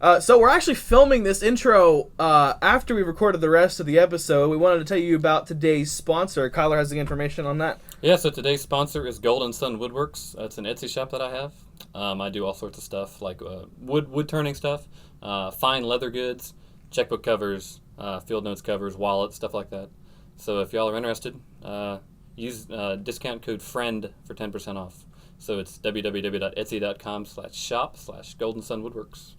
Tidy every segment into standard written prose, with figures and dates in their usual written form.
So we're actually filming this intro after we recorded the rest of the episode. We wanted to tell you about today's sponsor. Kyler has the information on that. Yeah, so today's sponsor is Golden Sun Woodworks. It's an Etsy shop that I have. I do all sorts of stuff like wood turning stuff, fine leather goods, checkbook covers, field notes covers, wallets, stuff like that. So if y'all are interested, use discount code FRIEND for 10% off. So it's www.etsy.com/shop/goldensunwoodworks.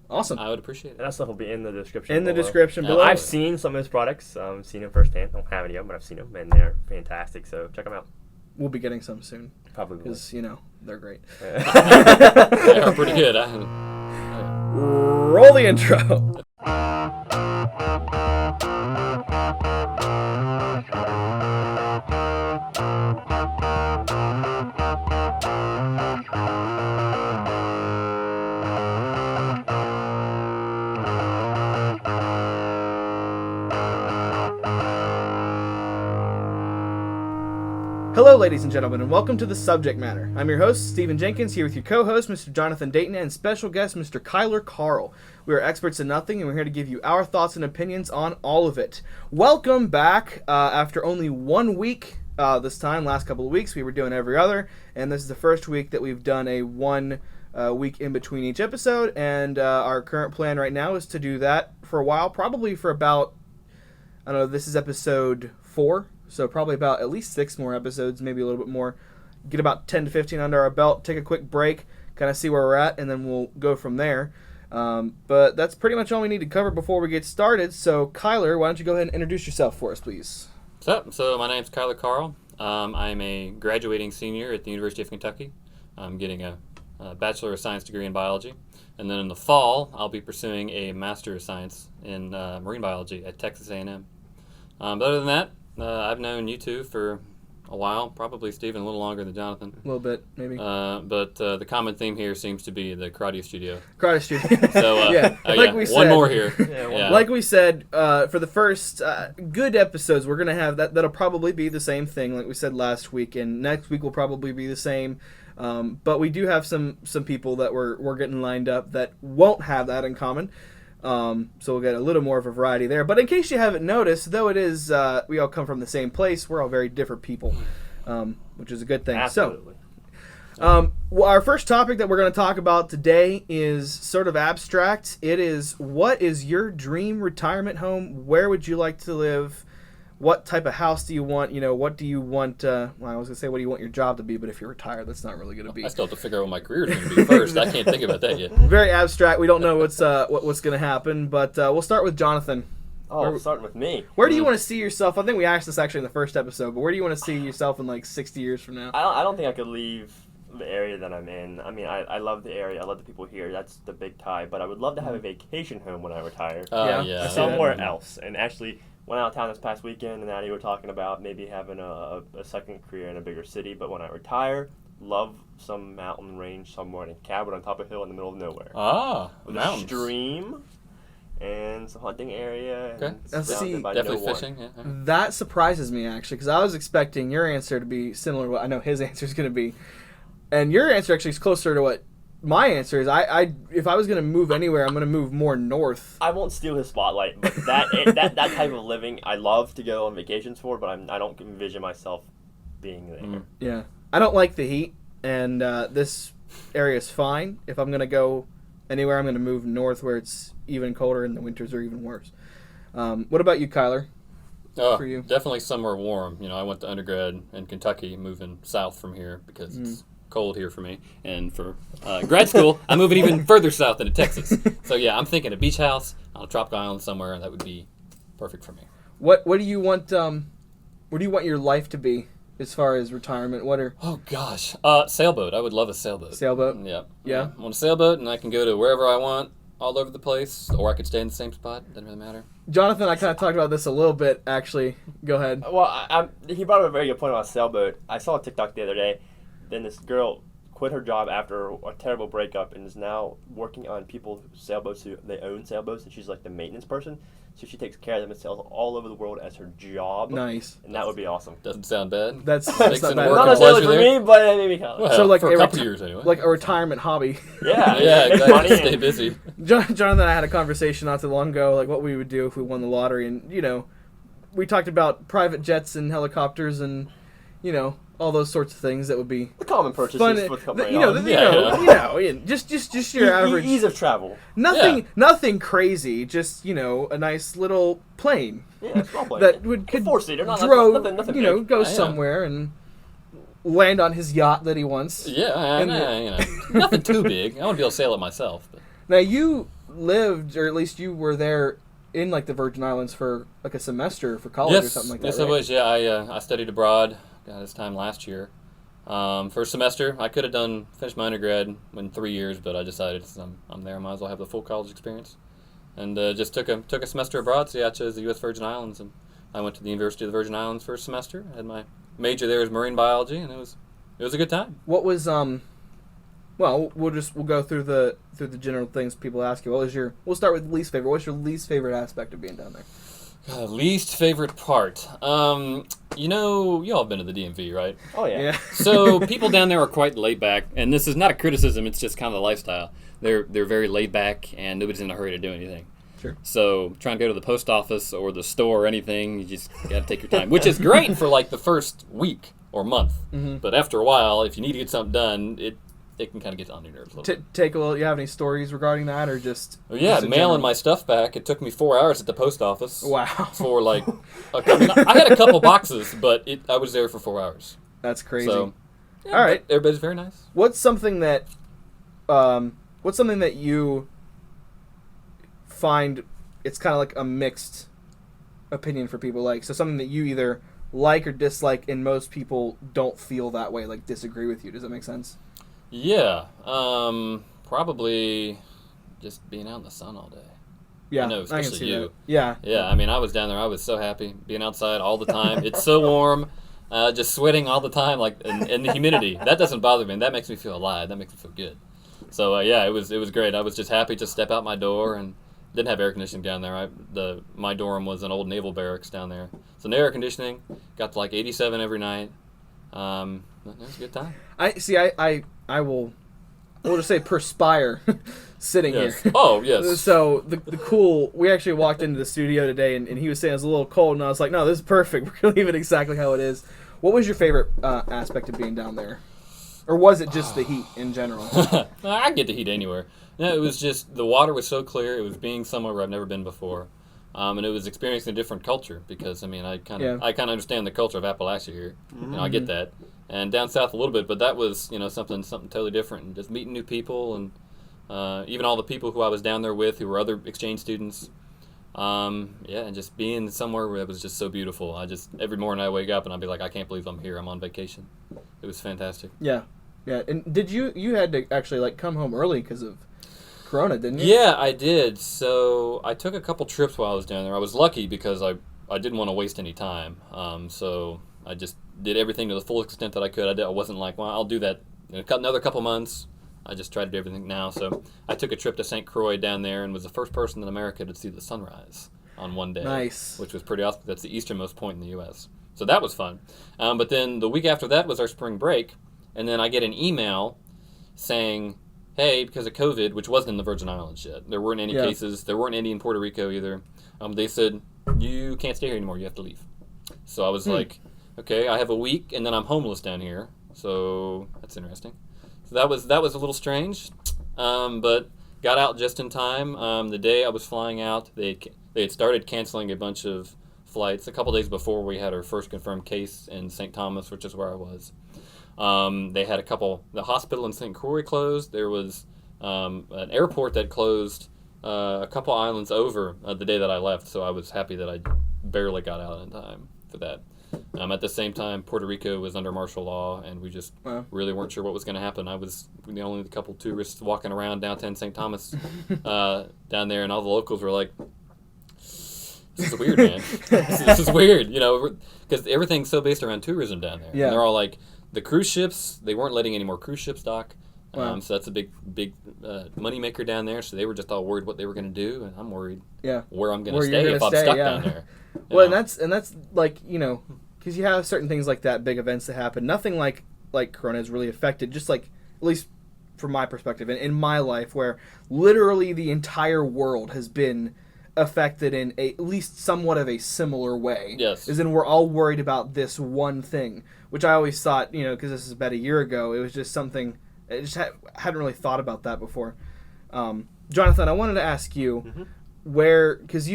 Awesome. I would appreciate it. And that stuff will be in the description In the below. description below. I've seen some of his products. Seen them firsthand. I don't have any of them, but I've seen them, and they're fantastic. So check them out. We'll be getting some soon. Probably will. Because, they're great. They are pretty good. Roll the intro. Hello, ladies and gentlemen, and welcome to The Subject Matter. I'm your host, Stephen Jenkins, here with your co-host, Mr. Jonathan Dayton, and special guest, Mr. Kyler Carl. We are experts in nothing, and we're here to give you our thoughts and opinions on all of it. Welcome back after only 1 week this time. Last couple of weeks, we were doing every other, and this is the first week that we've done a one week in between each episode, and our current plan right now is to do that for a while, probably for about, I don't know, this is episode 4. So probably about at least 6 more episodes, maybe a little bit more. Get about 10 to 15 under our belt, take a quick break, kind of see where we're at, and then we'll go from there. But that's pretty much all we need to cover before we get started. So Kyler, why don't you go ahead and introduce yourself for us, please? What's up? So my name's Kyler Carl. I'm a graduating senior at the University of Kentucky. I'm getting a Bachelor of Science degree in biology. And then in the fall, I'll be pursuing a Master of Science in marine biology at Texas A&M. But other than that, I've known you two for a while, probably Stephen a little longer than Jonathan. A little bit, maybe. But the common theme here seems to be the karate studio. Karate studio. So, we said, one more here. Yeah. Like we said, for the first good episodes, we're going to have that'll probably be the same thing like we said last week, and next week will probably be the same. But we do have some people that we're getting lined up that won't have that in common. So we'll get a little more of a variety there. But in case you haven't noticed, though it is, we all come from the same place, we're all very different people, which is a good thing. Absolutely. So, our first topic that we're going to talk about today is sort of abstract. It is, what is your dream retirement home? Where would you like to live? What type of house do you want? What do you want? I was going to say, what do you want your job to be? But if you're retired, that's not really going to be. I still have to figure out what my career is going to be first. I can't think about that yet. Very abstract. We don't know what's going to happen. But we'll start with Jonathan. Starting with me. Where do you want to see yourself? I think we asked this actually in the first episode. But where do you want to see yourself in like 60 years from now? I don't think I could leave the area that I'm in. I mean, I love the area. I love the people here. That's the big tie. But I would love to have a vacation home when I retire. Yeah. Somewhere else. And actually, went out of town this past weekend, and Addie were talking about maybe having a second career in a bigger city. But when I retire, love some mountain range somewhere in a cabin on top of a hill in the middle of nowhere. With mountains. a stream and some hunting area. Okay. And surrounded by Definitely no one. fishing. Yeah. That surprises me, actually, because I was expecting your answer to be similar to what I know his answer is going to be. And your answer actually is closer to what my answer is. If I was going to move anywhere, I'm going to move more north. I won't steal his spotlight, but that type of living, I love to go on vacations for, but I don't envision myself being there. Yeah. I don't like the heat, and this area is fine. If I'm going to go anywhere, I'm going to move north where it's even colder and the winters are even worse. What about you, Kyler? For you? Definitely somewhere warm. I went to undergrad in Kentucky, moving south from here because it's cold here for me. And for grad school, I'm moving even further south into Texas. So yeah, I'm thinking a beach house on a tropical island somewhere. That would be perfect for me. What do you want? What do you want your life to be as far as retirement? Oh gosh, sailboat. I would love a sailboat. Sailboat? Yeah. I want a sailboat, and I can go to wherever I want, all over the place, or I could stay in the same spot. Doesn't really matter. Jonathan, I kind of talked about this a little bit, actually. Go ahead. Well, he brought up a very good point about a sailboat. I saw a TikTok the other day. Then this girl quit her job after a terrible breakup and is now working on people's sailboats who they own sailboats, and she's like the maintenance person. So she takes care of them and sails all over the world as her job. Nice. And that would be awesome. Doesn't sound bad. That's Makes not it bad. work Not and necessarily pleasure for there. me, but maybe kind of. Well, So, like, for a couple years anyway. like a retirement hobby. Yeah. Yeah, exactly. Money Stay and- busy. Jonathan and I had a conversation not too long ago, like what we would do if we won the lottery, and we talked about private jets and helicopters and all those sorts of things that would be The common purchases fun. with a couple Just your average. ease of travel. Nothing crazy. Just a nice little plane Yeah, small plane. that could four-seater, not drove, nothing big. go Yeah. somewhere and land on his yacht that he wants. Yeah, And nothing too big. I want to be able to sail it myself. But. Now you lived, or at least you were there in like the Virgin Islands for like a semester for college or something like that. Yes, right? it was. Yeah, I studied abroad. This time last year. First semester, I could have finished my undergrad in 3 years, but I decided since I'm there, I might as well have the full college experience, and just took a semester abroad. So yeah, I chose the U.S. Virgin Islands, and I went to the University of the Virgin Islands first semester. I had my major there was marine biology, and it was a good time. What was Well, we'll go through the general things people ask you. We'll start with least favorite. What's your least favorite aspect of being down there? Least favorite part. You all have been to the DMV, right? Oh, yeah. So people down there are quite laid back, and this is not a criticism, it's just kind of the lifestyle. They're very laid back, and nobody's in a hurry to do anything. Sure. So trying to go to the post office or the store or anything, you just got to take your time, which is great for like the first week or month. Mm-hmm. But after a while, if you need to get something done, it can kind of get on your nerves a little bit. Take a little. You have any stories regarding that, or just? Well, yeah, just in mailing general? my stuff back. It took me 4 hours at the post office. Wow. For like, I had a couple boxes, but I was there for 4 hours. That's crazy. So, yeah, all right, everybody's very nice. What's something that you find it's kind of like a mixed opinion for people? Like, so something that you either like or dislike, and most people don't feel that way, like disagree with you. Does that make sense? Yeah, probably just being out in the sun all day. Yeah, I know, can especially see you. that. Yeah. Yeah, I mean, I was down there. I was so happy being outside all the time. It's so warm, just sweating all the time, like, and the humidity. That doesn't bother me. That makes me feel alive. That makes me feel good. So yeah, it was great. I was just happy to step out my door, and didn't have air conditioning down there. My dorm was an old naval barracks down there, so no air conditioning. Got to like 87 every night. It was a good time. We'll just say perspire sitting Yes. here. Oh, yes. So we actually walked into the studio today, and he was saying it was a little cold, and I was like, no, this is perfect. We're going to leave it exactly how it is. What was your favorite aspect of being down there? Or was it just the heat in general? I get the heat anywhere. No, it was just the water was so clear. It was being somewhere where I've never been before. And it was experiencing a different culture because, I mean, I kind of understand the culture of Appalachia here. Mm-hmm. I get that. And down south a little bit, but that was, something totally different. And just meeting new people, and even all the people who I was down there with who were other exchange students. And just being somewhere where it was just so beautiful. Every morning I wake up and I'd be like, I can't believe I'm here. I'm on vacation. It was fantastic. Yeah. And did you had to actually like come home early because of Corona, didn't you? Yeah, I did. So I took a couple trips while I was down there. I was lucky because I didn't want to waste any time. So I just did everything to the full extent that I could. I wasn't like, well, I'll do that in another couple months. I just tried to do everything now. So I took a trip to St. Croix down there and was the first person in America to see the sunrise on one day. Nice. Which was pretty awesome. That's the easternmost point in the U.S. So that was fun. But then the week after that was our spring break. And then I get an email saying, hey, because of COVID, which wasn't in the Virgin Islands yet. There weren't any cases. There weren't any in Puerto Rico either. They said, you can't stay here anymore. You have to leave. So I was like, okay, I have a week, and then I'm homeless down here. So that's interesting. So that was a little strange, but got out just in time. The day I was flying out, they had started canceling a bunch of flights. A couple days before we had our first confirmed case in St. Thomas, which is where I was. They had the hospital in St. Croix closed. There was an airport that closed a couple islands over the day that I left, so I was happy that I barely got out in time for that. At the same time, Puerto Rico was under martial law, and we just really weren't sure what was going to happen. I was the only couple tourists walking around downtown St. Thomas down there, and all the locals were like, this is weird, man. This is weird, because everything's so based around tourism down there. Yeah. And they're all like, the cruise ships, they weren't letting any more cruise ships dock. Wow. So that's a big money maker down there. So they were just all worried what they were going to do, and I'm worried where I'm going to stay if I'm stuck down there. Well, and that's like, because you have certain things like that, big events that happen. Nothing like Corona has really affected, just like, at least from my perspective, in my life, where literally the entire world has been affected in at least somewhat of a similar way. Yes. As in, we're all worried about this one thing, which I always thought, because this is about a year ago, it was just something, I just hadn't really thought about that before. Jonathan, I wanted to ask you, because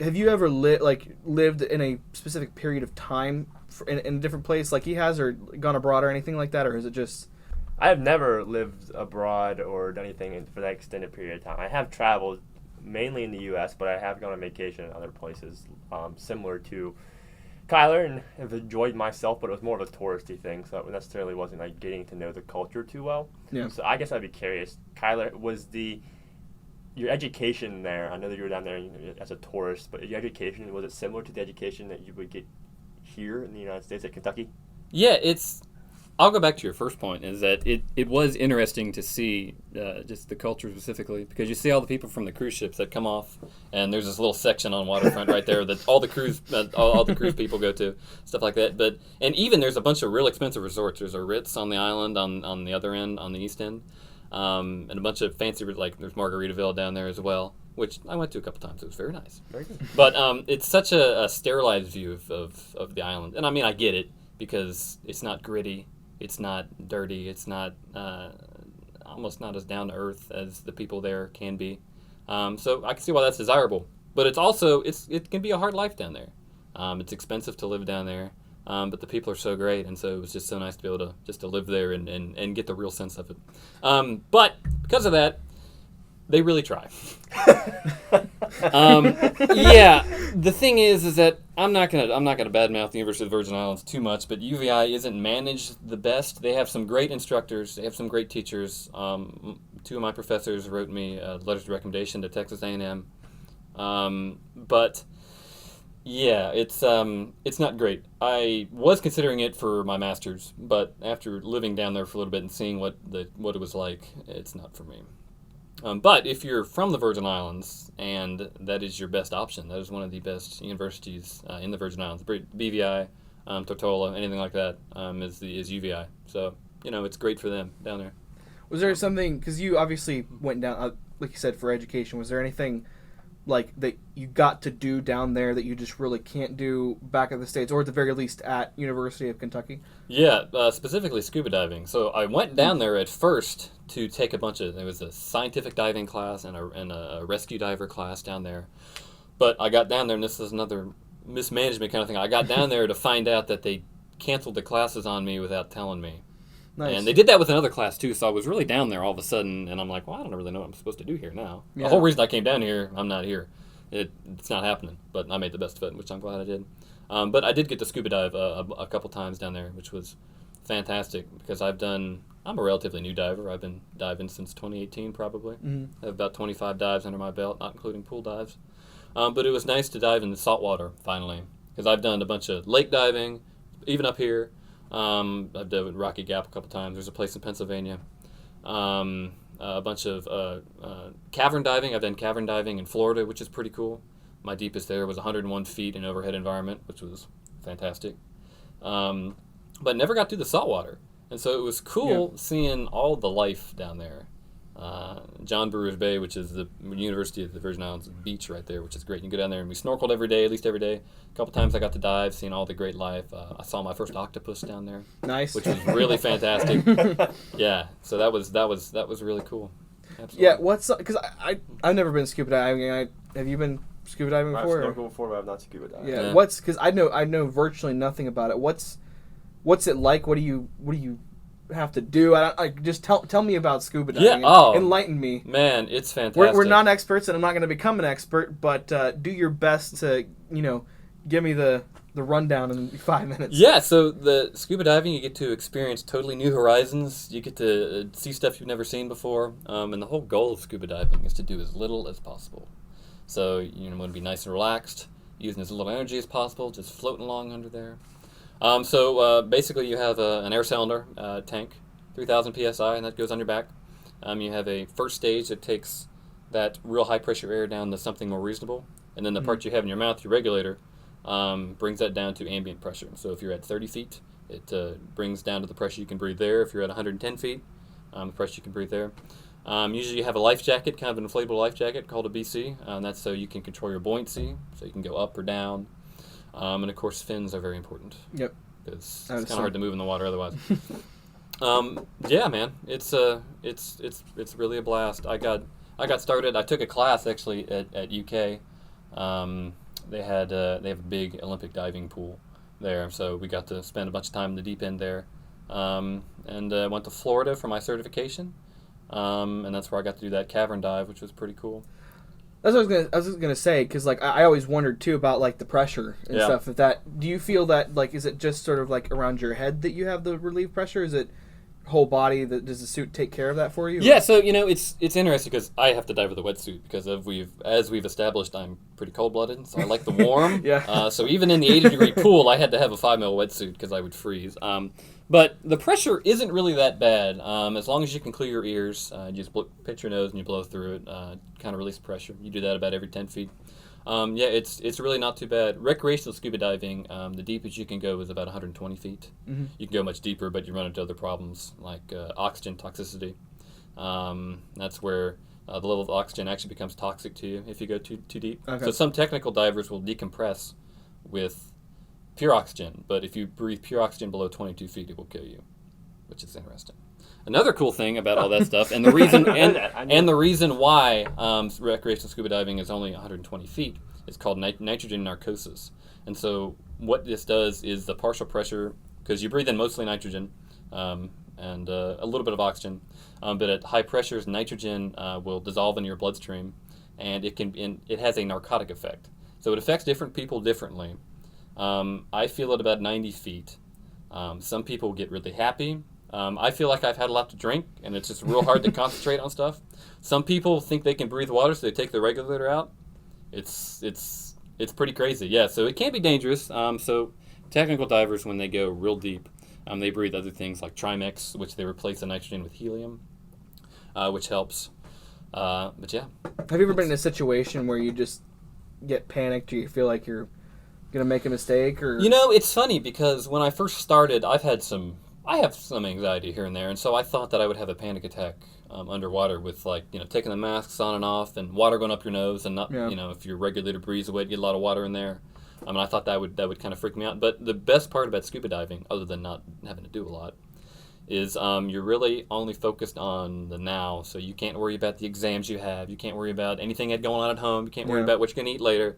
have you ever lived in a specific period of time in a different place like he has, or gone abroad or anything like that, or is it just... I have never lived abroad or done anything for that extended period of time. I have traveled mainly in the U.S., but I have gone on vacation in other places similar to Kyler, and have enjoyed myself, but it was more of a touristy thing, so it necessarily wasn't like getting to know the culture too well. Yeah. So I guess I'd be curious, Kyler, was your education there, I know that you were down there as a tourist, but your education, was it similar to the education that you would get here in the United States at Kentucky? Yeah, I'll go back to your first point, is that it was interesting to see just the culture specifically, because you see all the people from the cruise ships that come off, and there's this little section on waterfront right there that all the cruise people go to, stuff like that. And even there's a bunch of real expensive resorts. There's a Ritz on the island on the other end, on the east end, and a bunch of fancy, like there's Margaritaville down there as well, which I went to a couple times. It was very nice. Very good. But it's such a sterilized view of the island, and I mean I get it, because it's not gritty. It's not dirty. It's not almost not as down to earth as the people there can be. So I can see why that's desirable. But it's also it can be a hard life down there. It's expensive to live down there, but the people are so great, and so it was just so nice to be able to live there and get the real sense of it. But because of that, they really try. Yeah, the thing is that I'm not gonna badmouth the University of the Virgin Islands too much, but UVI isn't managed the best. They have some great instructors. They have some great teachers. Two of my professors wrote me letters of recommendation to Texas A&M. But yeah, it's not great. I was considering it for my master's, but after living down there for a little bit and seeing what it was like, it's not for me. But if you're from the Virgin Islands, and that is your best option, that is one of the best universities in the Virgin Islands. BVI, Tortola, anything like that is UVI. So, it's great for them down there. Was there something, because you obviously went down, like you said, for education, was there anything like that you got to do down there that you just really can't do back in the States, or at the very least at University of Kentucky? Yeah, specifically scuba diving. So I went down there at first to take there was a scientific diving class and a rescue diver class down there. But I got down there, and this is another mismanagement kind of thing. I got down there to find out that they canceled the classes on me without telling me. Nice. And they did that with another class too, so I was really down there all of a sudden, and I'm like, well, I don't really know what I'm supposed to do here now. Yeah. The whole reason I came down here, I'm not here. It's not happening, but I made the best of it, which I'm glad I did. But I did get to scuba dive a couple times down there, which was fantastic, because I'm a relatively new diver. I've been diving since 2018 probably. Mm-hmm. I have about 25 dives under my belt, not including pool dives. But it was nice to dive in the saltwater finally, because I've done a bunch of lake diving, even up here. I've done Rocky Gap a couple times. There's a place in Pennsylvania. A bunch of cavern diving. I've done cavern diving in Florida, which is pretty cool. My deepest there was 101 feet in overhead environment, which was fantastic. But never got through the saltwater. And so it was cool seeing all the life down there. John Brewer's Bay, which is the University of the Virgin Islands beach right there, which is great. You can go down there, and we snorkeled every day, at least every day. A couple times I got to dive, seeing all the great life. I saw my first octopus down there. Nice. Which was really fantastic. Yeah, so that was really cool. Absolutely. Yeah, because I've never been scuba diving. Have you been scuba diving before? I've snorkeled before, but I've not scuba dived. Yeah. Because I know virtually nothing about it. What's it like? What do you have to do? Just tell me about scuba diving. Yeah, enlighten me. Man, it's fantastic. We're not experts, and I'm not going to become an expert, but do your best to give me the rundown in 5 minutes. Yeah, so the scuba diving, you get to experience totally new horizons. You get to see stuff you've never seen before, and the whole goal of scuba diving is to do as little as possible. So you want to be nice and relaxed, using as little energy as possible, just floating along under there. So basically you have an air cylinder tank, 3,000 psi, and that goes on your back. You have a first stage that takes that real high pressure air down to something more reasonable, and then the part you have in your mouth, your regulator, brings that down to ambient pressure. So if you're at 30 feet, it brings down to the pressure you can breathe there. If you're at 110 feet, the pressure you can breathe there. Usually you have a life jacket, kind of an inflatable life jacket called a BC. That's so you can control your buoyancy, so you can go up or down. And of course, fins are very important. Yep. Because it's kind of hard to move in the water otherwise. Yeah, man, it's really a blast. I got started. I took a class actually at UK. They have a big Olympic diving pool there, so we got to spend a bunch of time in the deep end there. And went to Florida for my certification, and that's where I got to do that Cavern dive, which was pretty cool. That's what I was gonna say, because like I always wondered too about like the pressure and stuff. If that, do you feel that like is it just sort of like around your head that you have the relief pressure? Is it whole body? Does the suit take care of that for you? Yeah, so it's interesting because I have to dive with a wetsuit because as we've established, I'm pretty cold-blooded, so I like the warm. Yeah. So even in the 80-degree pool, I had to have a 5 mil wetsuit because I would freeze. But the pressure isn't really that bad as long as you can clear your ears. You just pinch your nose and you blow through it, kind of release pressure. You do that about every 10 feet. Yeah, it's really not too bad. Recreational scuba diving, the deepest you can go is about 120 feet. Mm-hmm. You can go much deeper, but you run into other problems like oxygen toxicity. That's where the level of oxygen actually becomes toxic to you if you go too deep. Okay. So some technical divers will decompress with pure oxygen, but if you breathe pure oxygen below 22 feet, it will kill you, which is interesting. Another cool thing about all that stuff, and the reason and the reason why recreational scuba diving is only 120 feet, is called nitrogen narcosis. And so what this does is the partial pressure, because you breathe in mostly nitrogen and a little bit of oxygen, but at high pressures, nitrogen will dissolve in your bloodstream, and it has a narcotic effect. So it affects different people differently. I feel at about 90 feet. Some people get really happy. I feel like I've had a lot to drink, and it's just real hard to concentrate on stuff. Some people think they can breathe water, so they take the regulator out. It's pretty crazy. Yeah, so it can be dangerous. So technical divers, when they go real deep, they breathe other things like Trimix, which they replace the nitrogen with helium, which helps. But yeah. Have you ever been in a situation where you just get panicked, or you feel like you're gonna make a mistake, or? You know, it's funny because when I first started, I have some anxiety here and there, and so I thought that I would have a panic attack underwater with taking the masks on and off and water going up your nose and not if your regulator breathes away, get a lot of water in there. I thought that would kind of freak me out. But the best part about scuba diving, other than not having to do a lot, is you're really only focused on the now. So you can't worry about the exams you have. You can't worry about anything going on at home. You can't worry about what you're going to eat later.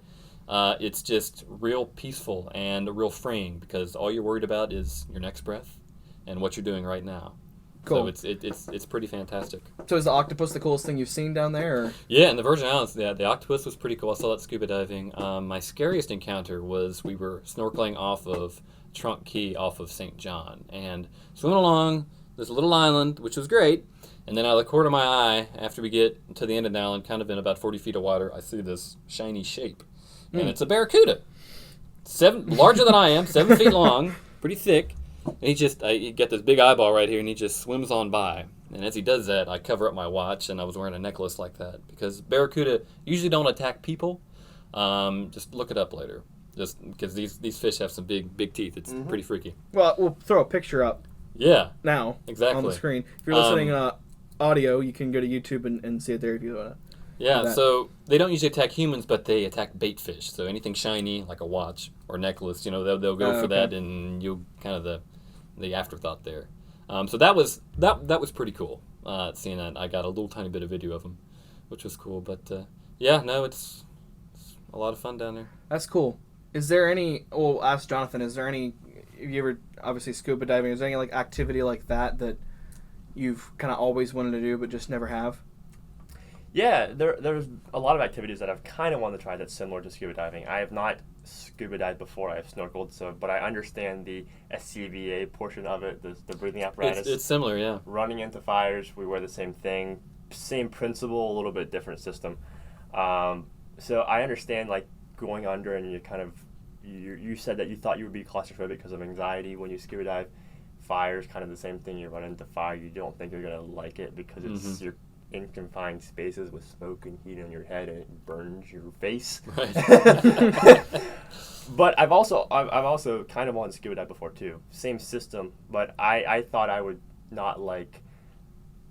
It's just real peaceful and real freeing because all you're worried about is your next breath and what you're doing right now. Cool. So it's pretty fantastic. So is the octopus the coolest thing you've seen down there? Or? Yeah, in the Virgin Islands, the octopus was pretty cool. I saw that scuba diving. My scariest encounter was we were snorkeling off of Trunk Key off of St. John and swimming along this little island, which was great. And then out of the corner of my eye, after we get to the end of the island, kind of in about 40 feet of water, I see this shiny shape. And it's a barracuda. Larger than I am, 7 feet long, pretty thick. And he got this big eyeball right here, and he just swims on by. And as he does that, I cover up my watch, and I was wearing a necklace like that. Because barracuda usually don't attack people. Just look it up later. Just because these fish have some big teeth. It's pretty freaky. Well, we'll throw a picture up. Yeah. Now. Exactly. On the screen. If you're listening audio, you can go to YouTube and see it there if you want to. Yeah, so they don't usually attack humans, but they attack bait fish. So anything shiny, like a watch or necklace, they'll go for that, and you'll kind of the afterthought there. So that was pretty cool. Seeing that, I got a little tiny bit of video of them, which was cool. But it's a lot of fun down there. That's cool. Is there any? Well, ask Jonathan. Is there any? Have you ever obviously scuba diving? Is there any like activity like that you've kind of always wanted to do but just never have? Yeah, there's a lot of activities that I've kind of wanted to try that's similar to scuba diving. I have not scuba dived before. I have snorkeled, but I understand the SCBA portion of it, the breathing apparatus. It's similar, yeah. Running into fires, we wear the same thing, same principle, a little bit different system. So I understand like going under, and you said that you thought you would be claustrophobic because of anxiety when you scuba dive. fire is kind of the same thing. You run into fire, you don't think you're gonna like it because it's you're in confined spaces with smoke and heat on your head, and it burns your face. Right. But I've also kind of wanted to scuba dive before too. Same system, but I thought I would not like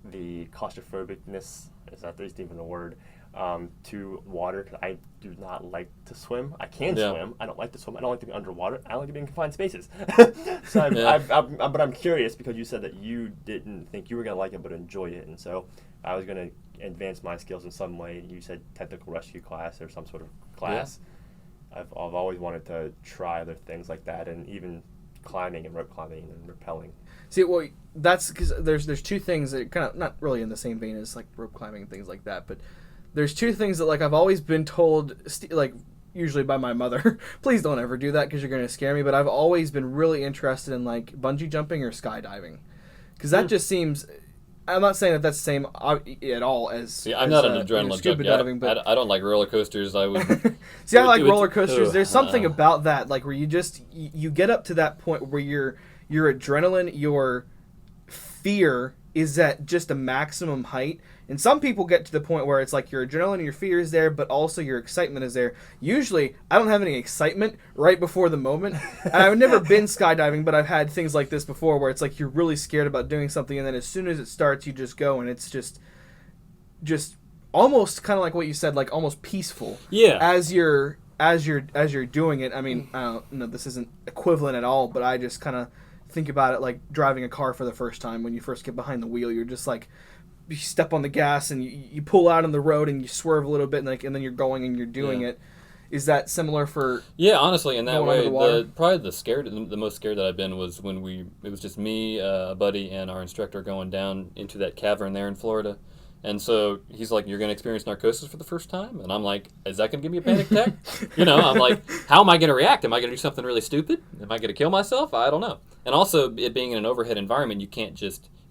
the claustrophobicness. Is that even a word? To water, because I do not like to swim. I can swim. I don't like to swim. I don't like to be underwater. I like to be in confined spaces. So but I'm curious because you said that you didn't think you were going to like it but enjoy it, and so I was going to advance my skills in some way. You said technical rescue class or some sort of class. Yeah. I've always wanted to try other things like that, and even climbing and rope climbing and rappelling. See, well, that's because there's two things that are kind of not really in the same vein as like rope climbing and things like that, but there's two things that like I've always been told, like usually by my mother, please don't ever do that because you're going to scare me. But I've always been really interested in like bungee jumping or skydiving, because that just seems. I'm not saying that that's the same at all as. See, I'm not an adrenaline scuba junkie. diving, but I don't like roller coasters. I would. See, I like roller coasters. There's something about that, like where you just you get up to that point where your adrenaline, your fear is at just a maximum height. And some people get to the point where it's like your adrenaline and your fear is there, but also your excitement is there. Usually, I don't have any excitement right before the moment. And I've never been skydiving, but I've had things like this before where it's like you're really scared about doing something, and then as soon as it starts, you just go, and it's just almost kind of like what you said, like almost peaceful. Yeah. As you're doing it. I mean, I don't know, this isn't equivalent at all, but I just kind of think about it like driving a car for the first time. When you first get behind the wheel, you're just like, you step on the gas and you pull out on the road and you swerve a little bit, and then you're going and you're doing it. Is that similar for? Yeah, honestly, in that way, probably the most scared that I've been was when it was just me, a buddy, and our instructor going down into that cavern there in Florida. And so he's like, "You're going to experience narcosis for the first time," and I'm like, "Is that going to give me a panic attack?" I'm like, "How am I going to react? Am I going to do something really stupid? Am I going to kill myself? I don't know." And also, it being in an overhead environment,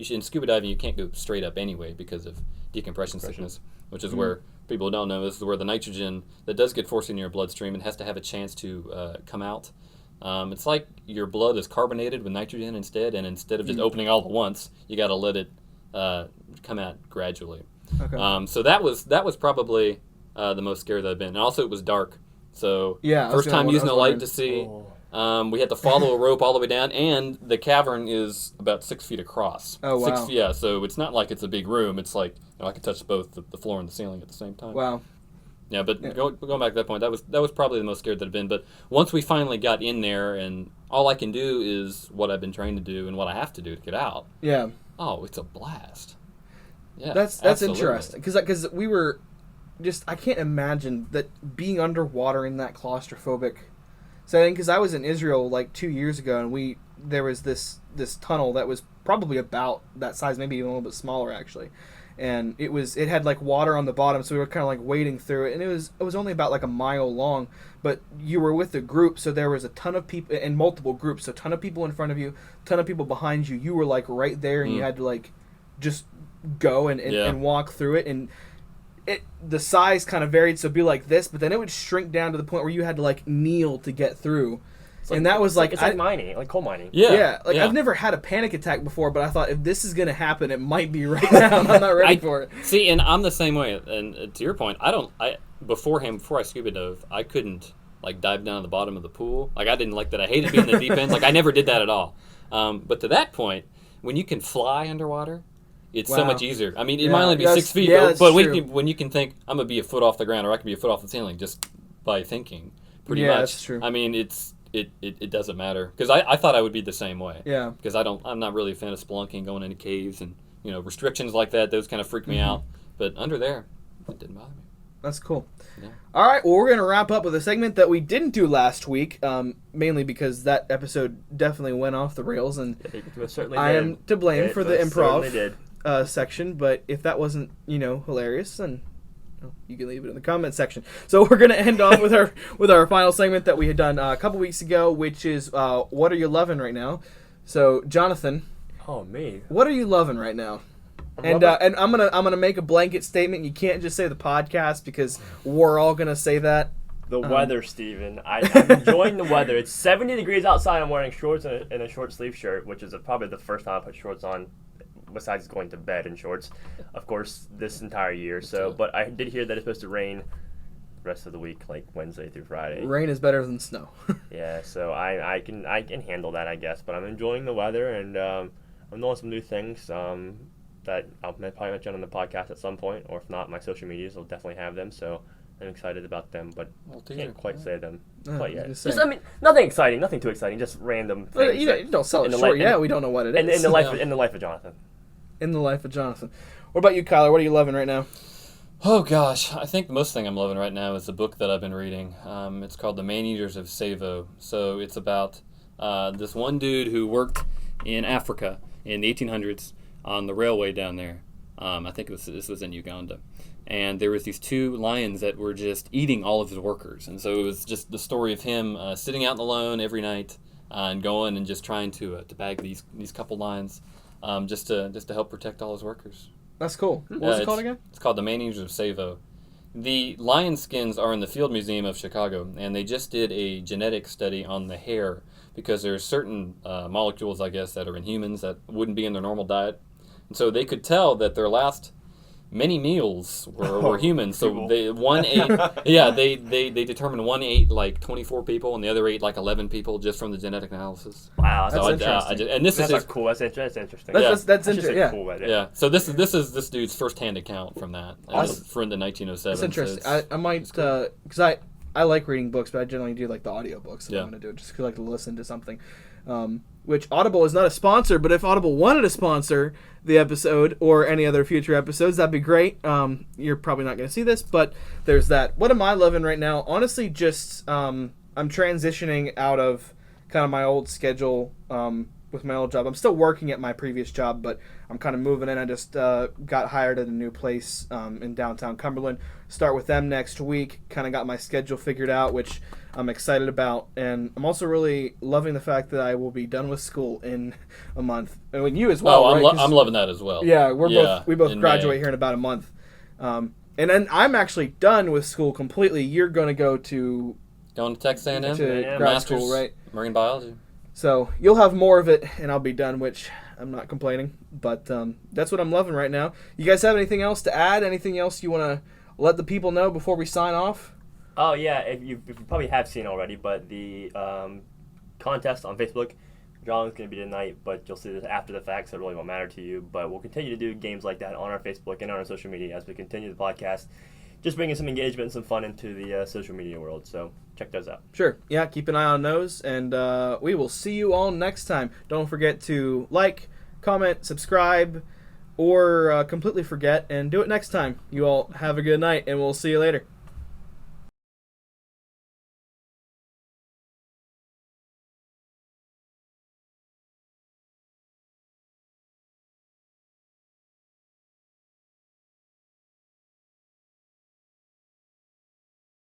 in scuba diving, you can't go straight up anyway because of decompression sickness, which is where people don't know. This is where the nitrogen that does get forced into your bloodstream and has to have a chance to come out. It's like your blood is carbonated with nitrogen instead, and instead of just opening all at once, you got to let it come out gradually. Okay. So that was probably the most scared that I've been. And also, it was dark. So first time using a light to see. We had to follow a rope all the way down, and the cavern is about 6 feet across. Oh, wow. Yeah, so it's not like it's a big room. It's like I could touch both the floor and the ceiling at the same time. Wow. Yeah, but going back to that point, that was probably the most scared that I've been. But once we finally got in there, and all I can do is what I've been trained to do and what I have to do to get out. Yeah. Oh, it's a blast. Yeah, that's absolutely. interesting because we were just, I can't imagine that being underwater in that claustrophobic setting, because I was in Israel like 2 years ago, and there was this tunnel that was probably about that size, maybe even a little bit smaller actually, and it had like water on the bottom, so we were kind of like wading through it, and it was only about like a mile long, but you were with a group, so there was a ton of people in multiple groups, so a ton of people in front of you, a ton of people behind you. You were like right there, and you had to like just go and walk through it, and the size kind of varied, so it'd be like this, but then it would shrink down to the point where you had to like kneel to get through. And that was like, it's like mining, like coal mining. Yeah. I've never had a panic attack before, but I thought if this is gonna happen, it might be right now. I'm not ready for it. See, and I'm the same way. And to your point, before I scuba dove, I couldn't like dive down to the bottom of the pool. Like I didn't like that. I hated being in the deep end. Like I never did that at all. But to that point, when you can fly underwater, it's so much easier. I mean, it might only be 6 feet, but when you can think, I'm going to be a foot off the ground, or I can be a foot off the ceiling just by thinking, pretty much. Yeah, that's true. I mean, it doesn't matter. Because I thought I would be the same way. Yeah. Because I'm not really a fan of spelunking, going into caves, and, restrictions like that, those kind of freak me out. But under there, it didn't bother me. That's cool. Yeah. All right, well, we're going to wrap up with a segment that we didn't do last week, mainly because that episode definitely went off the rails, and I am to blame for the improv section, but if that wasn't, hilarious, then you can leave it in the comment section. So we're going to end off with our final segment that we had done a couple weeks ago, which is what are you loving right now? So, Jonathan. Oh, me. What are you loving right now? And I'm gonna make a blanket statement. You can't just say the podcast because we're all gonna say that. The weather, Steven. I'm enjoying the weather. It's 70 degrees outside. I'm wearing shorts and a short sleeve shirt, which is probably the first time I put shorts on besides going to bed in shorts, of course, this entire year. So, but I did hear that it's supposed to rain the rest of the week, like Wednesday through Friday. Rain is better than snow. Yeah, so I can handle that, I guess. But I'm enjoying the weather, and I'm knowing some new things that I'll probably mention on the podcast at some point, or if not, my social medias will definitely have them. So I'm excited about them, but can't quite say them quite yet. Just, nothing exciting, nothing too exciting, just random things. You don't sell it short. We don't know what it is. In the life of Jonathan. In the life of Jonathan. What about you, Kyler? What are you loving right now? Oh gosh, I think the most thing I'm loving right now is the book that I've been reading. It's called The Man-Eaters of Savo. So it's about this one dude who worked in Africa in the 1800s on the railway down there. I think this was in Uganda. And there was these two lions that were just eating all of his workers. And so it was just the story of him sitting out in the lone every night and going and just trying to bag these couple lions just to help protect all his workers. That's cool. What was it called again? It's called The Man-Eaters of Savo. The lion skins are in the Field Museum of Chicago, and they just did a genetic study on the hair because there's certain molecules, I guess, that are in humans that wouldn't be in their normal diet. And so they could tell that their last many meals were humans. So they determined one ate like 24 people and the other ate like 11 people just from the genetic analysis. Wow, that's interesting. That's cool. That's interesting. That's interesting. Yeah. Cool idea. Yeah. So this is this dude's first-hand account from that. Awesome. From the 1907. That's interesting. So I might because I like reading books, but I generally do like the audiobooks. Yeah. I'm going to do it just because I like to listen to something. Which Audible is not a sponsor, but if Audible wanted to sponsor the episode or any other future episodes, that'd be great. You're probably not going to see this, but there's that. What am I loving right now? Honestly, just I'm transitioning out of kind of my old schedule with my old job. I'm still working at my previous job, but I'm kind of moving in. I just got hired at a new place in downtown Cumberland. Start with them next week. Kind of got my schedule figured out, which I'm excited about. And I'm also really loving the fact that I will be done with school in a month. And you as well, right? right? I'm loving that as well. Yeah, we both graduate here in about a month. And then I'm actually done with school completely. You're going to go to Texas A&M grad Masters school, right? Marine biology. So you'll have more of it, and I'll be done, which I'm not complaining. But that's what I'm loving right now. You guys have anything else to add? Anything else you want to let the people know before we sign off? Oh, yeah. If you probably have seen already, but the contest on Facebook, drawing's going to be tonight, but you'll see this after the fact, so it really won't matter to you. But we'll continue to do games like that on our Facebook and on our social media as we continue the podcast. Just bringing some engagement and some fun into the social media world. So check those out. Sure. Yeah, keep an eye on those. And we will see you all next time. Don't forget to like, comment, subscribe, or completely forget and do it next time. You all have a good night, and we'll see you later.